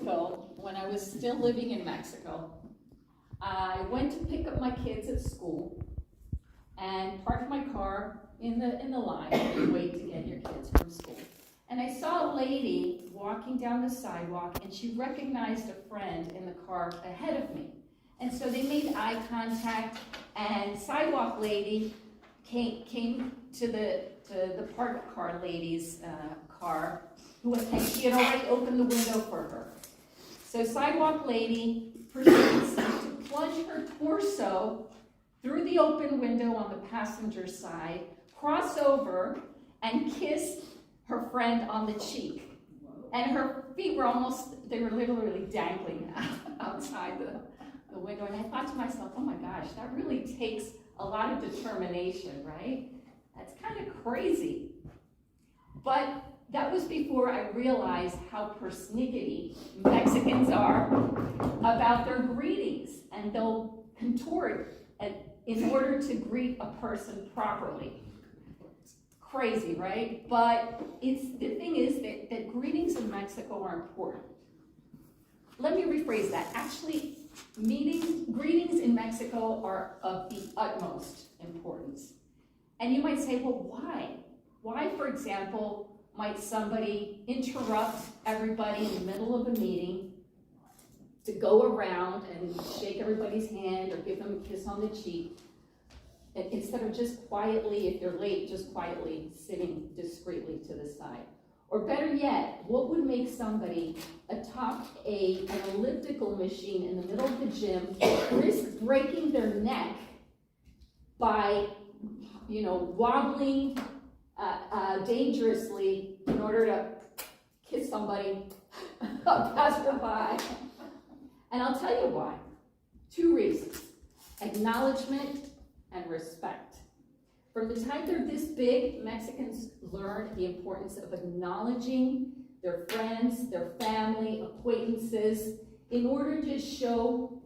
ago, when I was still living in Mexico, I went to pick up my kids at school and parked my car in the line and wait to get your kids from school. And I saw a lady walking down the sidewalk, and she recognized a friend in the car ahead of me. And so they made eye contact, and sidewalk lady came to the parked car lady's car, and she had already opened the window for her. So sidewalk lady proceeds to plunge her torso through the open window on the passenger side, cross over, and kiss her friend on the cheek. And her feet were they were literally dangling outside the window. And I thought to myself, oh my gosh, that really takes a lot of determination, right? That's kind of crazy. But that was before I realized how persnickety Mexicans are about their greetings, and they'll contort in order to greet a person properly. Crazy, right? But the thing is that greetings in Mexico are important. Let me rephrase that. Actually, greetings in Mexico are of the utmost importance. And you might say, well, why? Why, for example, might somebody interrupt everybody in the middle of a meeting to go around and shake everybody's hand or give them a kiss on the cheek, instead of just quietly, if you're late, just quietly sitting discreetly to the side? Or better yet, what would make somebody atop an elliptical machine in the middle of the gym risk breaking their neck by, wobbling dangerously in order to kiss somebody, a passerby? And I'll tell you why. 2 reasons: acknowledgement and respect. From the time they're this big, Mexicans learn the importance of acknowledging their friends, their family, acquaintances, in order to show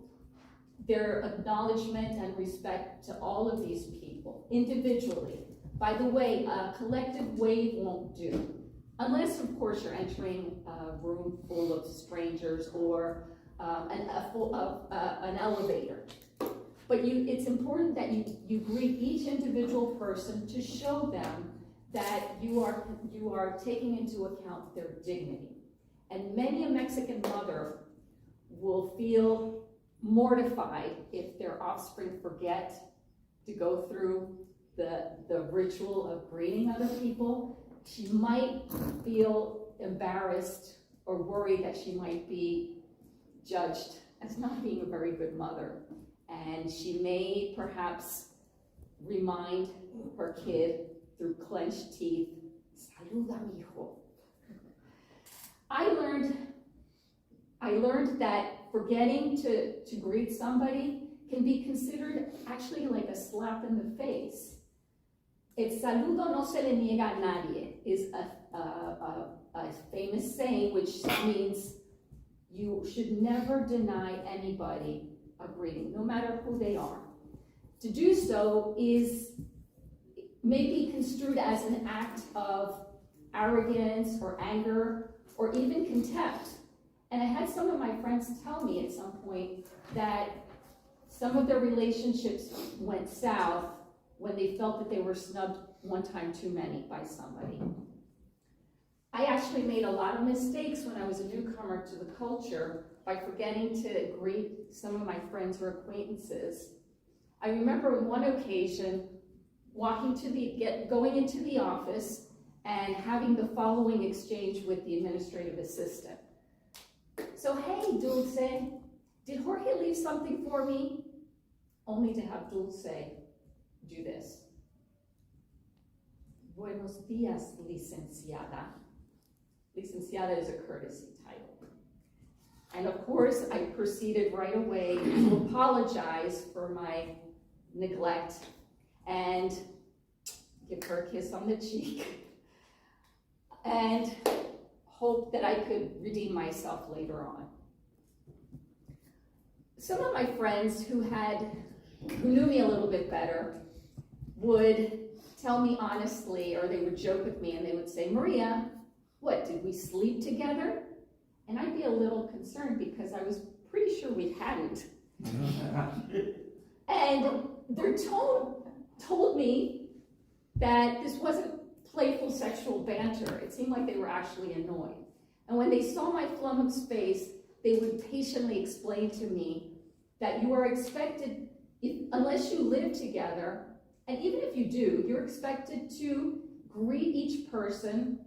their acknowledgement and respect to all of these people individually. By the way, a collective wave won't do, unless, of course, you're entering a room full of strangers or an elevator. But it's important that you greet each individual person to show them that you are taking into account their dignity. And many a Mexican mother will feel mortified if their offspring forget to go through the ritual of greeting other people. She might feel embarrassed or worried that she might be judged as not being a very good mother. And she may perhaps remind her kid through clenched teeth, "Saluda, mijo." I learned that forgetting to greet somebody can be considered actually like a slap in the face. El saludo no se le niega a nadie is a famous saying, which means you should never deny anybody a greeting, no matter who they are. To do so may be construed as an act of arrogance or anger or even contempt. And I had some of my friends tell me at some point that some of their relationships went south when they felt that they were snubbed one time too many by somebody. I actually made a lot of mistakes when I was a newcomer to the culture by forgetting to greet some of my friends or acquaintances. I remember on one occasion going into the office and having the following exchange with the administrative assistant. "So, hey, Dulce, did Jorge leave something for me?" Only to have Dulce do this. "Buenos días, licenciada." Licenciada is a courtesy title. And of course, I proceeded right away to apologize for my neglect and give her a kiss on the cheek and hope that I could redeem myself later on. Some of my friends who knew me a little bit better would tell me honestly, or they would joke with me and they would say, "Maria, what, did we sleep together?" And I'd be a little concerned because I was pretty sure we hadn't. And their tone told me that this wasn't playful sexual banter. It seemed like they were actually annoyed. And when they saw my flummoxed face, they would patiently explain to me that you are expected, unless you live together, and even if you do, you're expected to greet each person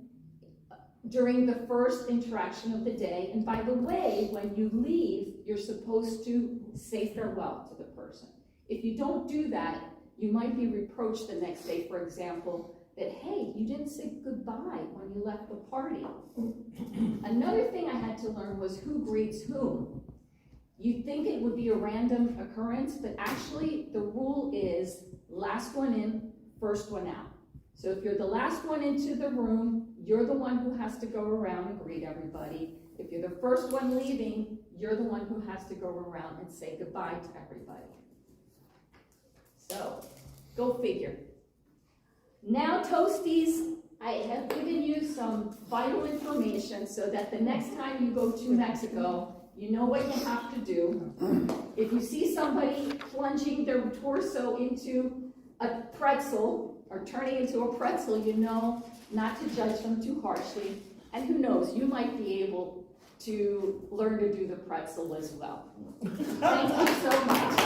during the first interaction of the day. And by the way, when you leave, you're supposed to say farewell to the person. If you don't do that, you might be reproached the next day, for example, that, hey, you didn't say goodbye when you left the party. Another thing I had to learn was who greets whom. You'd think it would be a random occurrence, but actually the rule is last one in, first one out. So if you're the last one into the room, you're the one who has to go around and greet everybody. If you're the first one leaving, you're the one who has to go around and say goodbye to everybody. So, go figure. Now, Toasties, I have given you some vital information so that the next time you go to Mexico, you know what you have to do. If you see somebody plunging their torso into a pretzel or turning into a pretzel, you know not to judge them too harshly. And who knows, you might be able to learn to do the pretzel as well. Thank you so much.